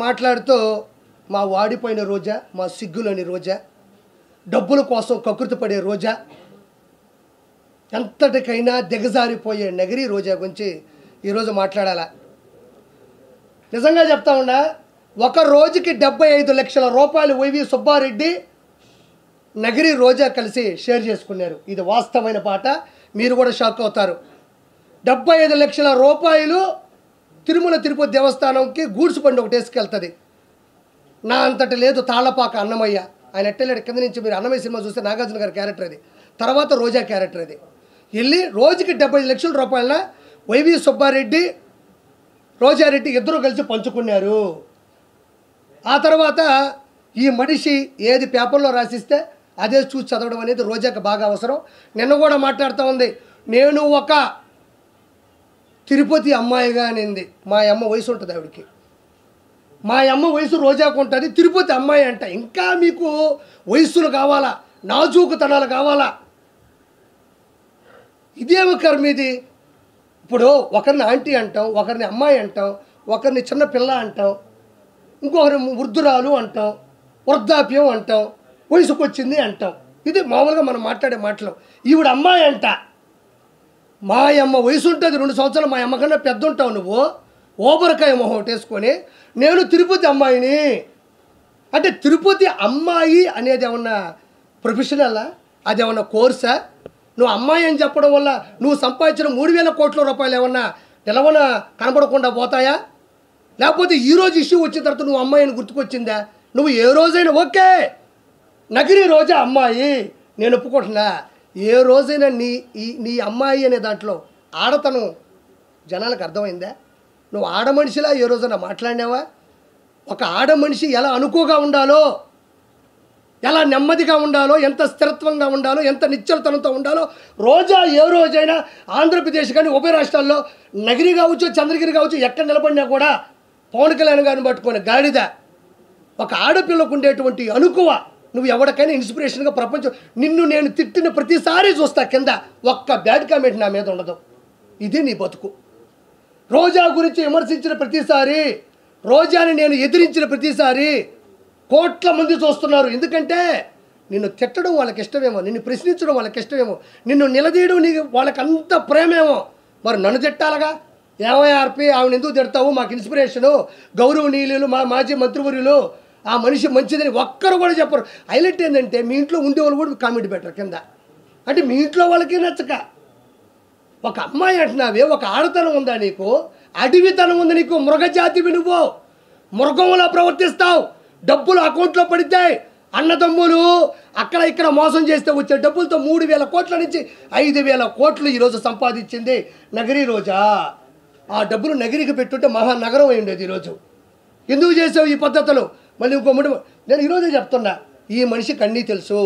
మాట్లాడుతూ మా వాడిపోయిన రోజా, మా సిగ్గులోని రోజా, డబ్బుల కోసం కకృతి పడే రోజా, ఎంతటికైనా దిగజారిపోయే నగిరి రోజా గురించి ఈరోజు మాట్లాడాలా. నిజంగా చెప్తా ఉన్నా, ఒక రోజుకి 75 లక్షల రూపాయలు వైవి సుబ్బారెడ్డి నగిరి రోజా కలిసి షేర్ చేసుకున్నారు. ఇది వాస్తవమైన పాట, మీరు కూడా షాక్ అవుతారు. 75 లక్షల రూపాయలు తిరుమల తిరుపతి దేవస్థానంకి గూడ్స్ బండి ఒకటి వేసుకెళ్తుంది. నా అంతటి లేదు తాళ్ళపాక అన్నమయ్య, ఆయన ఎట్టలేడు కింద నుంచి. మీరు అన్నమయ్య సినిమా చూస్తే నాగార్జున గారి క్యారెక్టర్ అది, తర్వాత రోజా క్యారెక్టర్ అది. వెళ్ళి రోజుకి 75 లక్షల రూపాయల వైవి సుబ్బారెడ్డి రోజారెడ్డి ఇద్దరు కలిసి పంచుకున్నారు. ఆ తర్వాత ఈ మనిషి ఏది పేపర్లో రాసిస్తే అదే చూసి చదవడం అనేది రోజాకి బాగా అవసరం. నిన్న కూడా మాట్లాడుతూ ఉంది, నేను ఒక తిరుపతి అమ్మాయిగా అనింది. మా అమ్మ వయసు ఉంటుంది ఆవిడికి, మా అమ్మ వయసు రోజాకు ఉంటుంది, తిరుపతి అమ్మాయి అంట. ఇంకా మీకు వయస్సులు కావాలా, నాజూకుతనాలు కావాలా? ఇదేమి కర్మ ఇది? ఇప్పుడు ఒకరిని ఆంటీ అంటాం, ఒకరిని అమ్మాయి అంటాం, ఒకరిని చిన్న పిల్ల అంటాం, ఇంకొకరిని వృద్ధురాలు అంటాం, వృద్ధాప్యం అంటాం, వయసుకు వచ్చింది అంటాం. ఇది మామూలుగా మనం మాట్లాడే మాటలు. ఈవిడ అమ్మాయి అంట. మా అమ్మ వయసు ఉంటుంది 2 సంవత్సరాలు, మా అమ్మ కన్నా పెద్ద ఉంటావు నువ్వు. ఓబరకాయ మొహం వేసుకొని నేను తిరుపతి అమ్మాయిని అంటే, తిరుపతి అమ్మాయి అనేది ఏమన్నా ప్రొఫెషనలా? అది ఏమన్నా కోర్సా? నువ్వు అమ్మాయి అని చెప్పడం వల్ల నువ్వు సంపాదించిన 3,000 కోట్ల రూపాయలు ఏమన్నా నిలవన కనబడకుండా పోతాయా? లేకపోతే ఈరోజు ఇష్యూ వచ్చిన తర్వాత నువ్వు అమ్మాయి అని గుర్తుకొచ్చిందా? నువ్వు ఏ రోజైనా ఓకే నగిరి రోజా అమ్మాయి నేను ఒప్పుకుంటున్నా. ఏ రోజైనా నీ అమ్మాయి అనే దాంట్లో ఆడతనం జనాలకు అర్థమైందా? నువ్వు ఆడ మనిషిలా ఏ రోజైనా మాట్లాడినావా? ఒక ఆడ మనిషి ఎలా అనుకోగా ఉండాలో, ఎలా నెమ్మదిగా ఉండాలో, ఎంత స్థిరత్వంగా ఉండాలో, ఎంత నిశ్చలతనంతో ఉండాలో రోజా ఏ రోజైనా ఆంధ్రప్రదేశ్ కానీ ఉభయ రాష్ట్రాల్లో నగిరి కావచ్చు, చంద్రగిరి కావచ్చు, ఎక్కడ నిలబడినా కూడా పవన్ కళ్యాణ్ గారిని పట్టుకొని గాడిద. ఒక ఆడపిల్లకు ఉండేటువంటి అనుకువ నువ్వు ఎవరికైనా ఇన్స్పిరేషన్గా ప్రపంచం. నిన్ను నేను తిట్టిన ప్రతిసారి చూస్తా కింద ఒక్క బ్యాడ్ కామెంట్ నా మీద ఉండదు. ఇది నీ బతుకు. రోజా గురించి విమర్శించిన ప్రతిసారి, రోజాని నేను ఎదిరించిన ప్రతిసారి కోట్ల మంది చూస్తున్నారు. ఎందుకంటే నిన్ను తిట్టడం వాళ్ళకి ఇష్టమేమో, నిన్ను ప్రశ్నించడం వాళ్ళకి ఇష్టమేమో, నిన్ను నిలదీయడం నీకు వాళ్ళకి అంత ప్రేమేమో. మరి నన్ను తిట్టాలగా? ఏమయ్యార్పి ఆవిడ ఎందుకు తిడతావు? మాకు ఇన్స్పిరేషను, గౌరవనీయులు, మా మాజీ మంత్రివర్యులు, ఆ మనిషి మంచిదని ఒక్కరు కూడా చెప్పరు. హైలైట్ ఏంటంటే మీ ఇంట్లో ఉండేవాళ్ళు కూడా కామెంట్ పెట్టరు కింద. అంటే మీ ఇంట్లో వాళ్ళకి నచ్చక ఒక అమ్మాయి అంటున్నావే, ఒక ఆడతనం ఉందా నీకు? అడవితనం ఉంది నీకు. మృగజాతివి నువ్వు. మృగంలా ప్రవర్తిస్తావు. డబ్బులు అకౌంట్లో పడితాయి. అన్నదమ్ములు అక్కడ ఇక్కడ మోసం చేస్తే వచ్చే డబ్బులతో 3,000 కోట్ల నుంచి 5,000 కోట్లు ఈరోజు సంపాదించింది నగిరి రోజా. ఆ డబ్బులు నగిరికి పెట్టుంటే మహానగరం అయి ఉండేది ఈరోజు. ఎందుకు చేసావు ఈ పద్ధతులు? మళ్ళీ ఇంకో నేను ఈరోజే చెప్తున్నా, ఈ మనిషికి అన్నీ తెలుసు.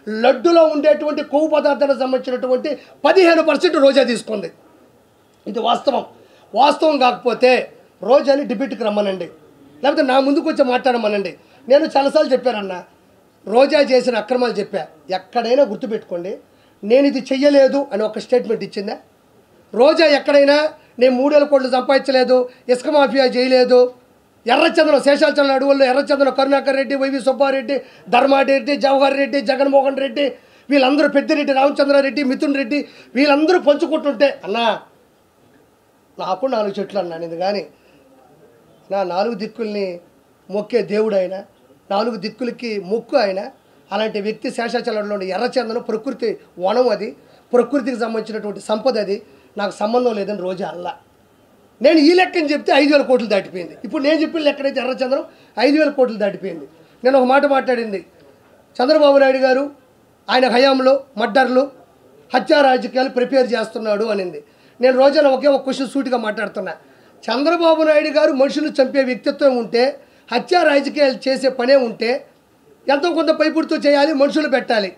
లడ్డులో ఉండేటువంటి కొవ్వు పదార్థానికి సంబంధించినటువంటి 15% రోజా తీసుకుంది. ఇది వాస్తవం. వాస్తవం కాకపోతే రోజాని డిబేట్కి రమ్మనండి, లేకపోతే నా ముందుకు వచ్చి మాట్లాడమనండి. నేను చాలాసార్లు చెప్పానన్నా, రోజా చేసిన అక్రమాలు చెప్పా. ఎక్కడైనా గుర్తుపెట్టుకోండి, నేను ఇది చెయ్యలేదు అని ఒక స్టేట్మెంట్ ఇచ్చిందా? రోజా ఎక్కడైనా నేను 3,000 కోట్లు సంపాదించలేదు, ఇసుక మాఫియా చేయలేదు, ఎర్రచంద్రం శేషాచలం అడవుల్లో ఎర్రచంద్రం కరుణాకర్ రెడ్డి, వైవి సుబ్బారెడ్డి, ధర్మారెడ్డి, జవహర్ రెడ్డి, జగన్మోహన్ రెడ్డి, వీళ్ళందరూ పెద్దిరెడ్డి రామచంద్రారెడ్డి, మిథున్ రెడ్డి, వీళ్ళందరూ పంచుకుంటుంటే అన్నా నాకు 4 చెట్లు అన్నా. ఇది కానీ నా 4 దిక్కుల్ని మొక్కే దేవుడు ఆయన, 4 దిక్కులకి మొక్కు ఆయన. అలాంటి వ్యక్తి శేషాచలంలో ఎర్రచందనం ప్రకృతి వనం, అది ప్రకృతికి సంబంధించినటువంటి సంపద, అది నాకు సంబంధం లేదని రోజా అల్లా. నేను ఈ లెక్కని చెప్తే 5,000 కోట్లు దాటిపోయింది. ఇప్పుడు నేను చెప్పిన లెక్కనైతే ఎర్రచంద్రం 5,000 కోట్లు దాటిపోయింది. నేను ఒక మాట మాట్లాడింది, చంద్రబాబు నాయుడు గారు ఆయన హయాంలో మర్డర్లు, హత్యా రాజకీయాలు ప్రిపేర్ చేస్తున్నాడు అనింది. నేను రోజాన ఒకే ఒక క్వశ్చన్ సూటిగా మాట్లాడుతున్నా. చంద్రబాబు నాయుడు గారు మనుషులు చంపే వ్యక్తిత్వం ఉంటే, హత్యా రాజకీయాలు చేసే పనే ఉంటే ఎంతో కొంత పైపుడుతూ చేయాలి, మనుషులు పెట్టాలి.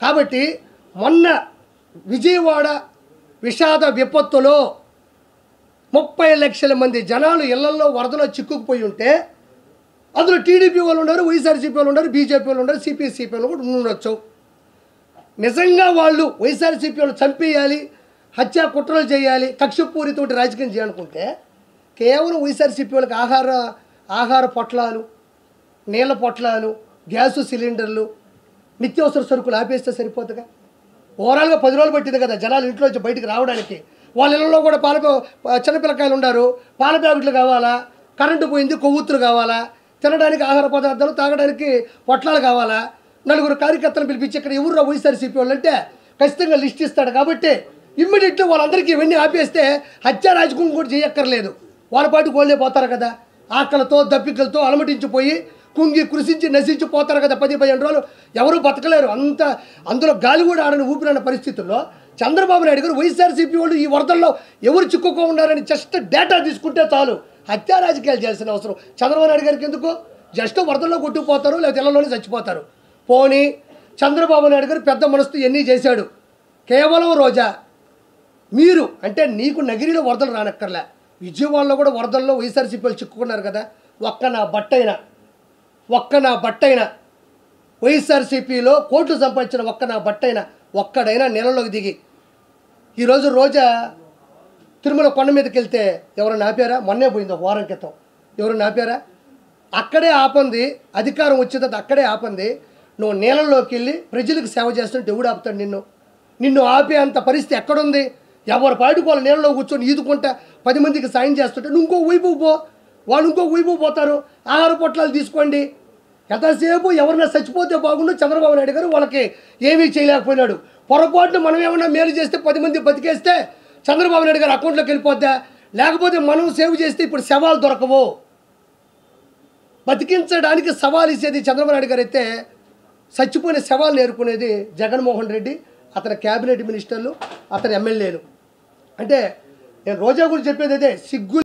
కాబట్టి మొన్న విజయవాడ విషాద విపత్తులో 30 లక్షల మంది జనాలు ఇళ్లలో వరదలో చిక్కుకుపోయి ఉంటే, అందులో టీడీపీ వాళ్ళు ఉన్నారు, వైఎస్ఆర్సీపీ వాళ్ళు ఉన్నారు, బీజేపీ వాళ్ళు ఉన్నారు, సిపిఎస్సీపీ వాళ్ళు కూడా ఉండొచ్చు. నిజంగా వాళ్ళు వైఎస్ఆర్సీపీ వాళ్ళు చంపేయాలి, హత్యా కుట్రలు చేయాలి, కక్షపూరితోటి రాజకీయం చేయాలనుకుంటే కేవలం వైఎస్ఆర్సీపీ వాళ్ళకి ఆహార ఆహార పొట్లాలు, నీళ్ళ పొట్లాలు, గ్యాసు సిలిండర్లు, నిత్యావసర సరుకులు ఆపేస్తే సరిపోతుందిగా. ఓవరాల్గా 10 రోజులు పట్టింది కదా జనాలు ఇంట్లో నుంచి బయటికి రావడానికి. వాళ్ళ ఇళ్ళలో కూడా చిన్నపిల్లకాయలు ఉన్నారు, పాల ప్యాకెట్లు కావాలా, కరెంటు పోయింది, కొవ్వొత్తులు కావాలా, తినడానికి ఆహార పదార్థాలు, తాగడానికి పొట్లాలు కావాలా. 4 కార్యకర్తలను పిలిపించి ఇక్కడ ఎవరు వైఎస్ఆర్సీపీ వాళ్ళు అంటే ఖచ్చితంగా లిస్ట్ ఇస్తాడు. కాబట్టి ఇమ్మీడియట్గా వాళ్ళందరికీ ఇవన్నీ ఆపేస్తే హత్య రాజకీయం కూడా చేయక్కర్లేదు. వాళ్ళ పాటు గోళ్ళే పోతారు కదా, ఆకలితో దప్పికలతో అలమటించిపోయి కుంగి కృషించి నశించి పోతారు కదా. 10-15 రోజులు ఎవరు బతకలేరు. అందులో గాలి కూడా ఆడని ఊపిరన్న పరిస్థితుల్లో చంద్రబాబు నాయుడు గారు వైఎస్ఆర్సీపీ వాళ్ళు ఈ వరదల్లో ఎవరు చిక్కుకో ఉన్నారని జస్ట్ డేటా తీసుకుంటే చాలు. హత్యా రాజకీయాలు చేయాల్సిన అవసరం చంద్రబాబు నాయుడు గారికి ఎందుకు? జస్ట్ వరదల్లో కొట్టుకుపోతారు, లేకపోతే ఇళ్లలోనే చచ్చిపోతారు. పోనీ చంద్రబాబు నాయుడు గారు పెద్ద మనసుతో ఎన్ని చేశాడు. కేవలం రోజా మీరు అంటే నీకు నగిరిలో వరదలు రానక్కర్లే, విజయవాడలో కూడా వరదల్లో వైఎస్ఆర్సీపీ వాళ్ళు చిక్కుకున్నారు కదా. ఒక్క నా బట్టైనా వైఎస్ఆర్సీపీలో కోట్లు సంపాదించిన ఒక్కడైనా నెలలోకి దిగి ఈరోజు రోజా తిరుమల కొండ మీదకి వెళ్తే ఎవరైనా ఆపారా? మొన్నే పోయింది ఒక వారం క్రితం. ఎవరైనా ఆపారా? అక్కడే ఆపంది, అధికారం వచ్చేది అక్కడే ఆపంది. నువ్వు నీళ్ళల్లోకి వెళ్ళి ప్రజలకు సేవ చేస్తుంటే ఎవడు ఆపుతాడు నిన్ను ఆపే అంత పరిస్థితి ఎక్కడుంది? ఎవరి పాటికి వాళ్ళు నీళ్ళలో కూర్చొని ఈదుకుంటా 10 మందికి సాయం చేస్తుంటే నువ్వు ఇంకో వైపు పో, వాళ్ళు ఇంకో వైపు పోతారు. ఆహార పొట్లాలు తీసుకోండి. ఎంతసేపు ఎవరైనా చచ్చిపోతే బాగుండు. చంద్రబాబు నాయుడు గారు వాళ్ళకి ఏమీ చేయలేకపోయినాడు. పొరపాటున మనం ఏమన్నా మేలు చేస్తే 10 మంది బతికేస్తే చంద్రబాబు నాయుడు గారు అకౌంట్లోకి వెళ్ళిపోద్దా? లేకపోతే మనం సేవ్ చేస్తే ఇప్పుడు శవాలు దొరకవు. బతికించడానికి సవాల్ ఇచ్చేది చంద్రబాబు నాయుడు గారు అయితే చచ్చిపోయిన శవాలు నేర్చుకునేది జగన్మోహన్ రెడ్డి, అతని క్యాబినెట్ మినిస్టర్లు, అతని ఎమ్మెల్యేలు. అంటే నేను రోజా గురించి చెప్పేది అదే, సిగ్గు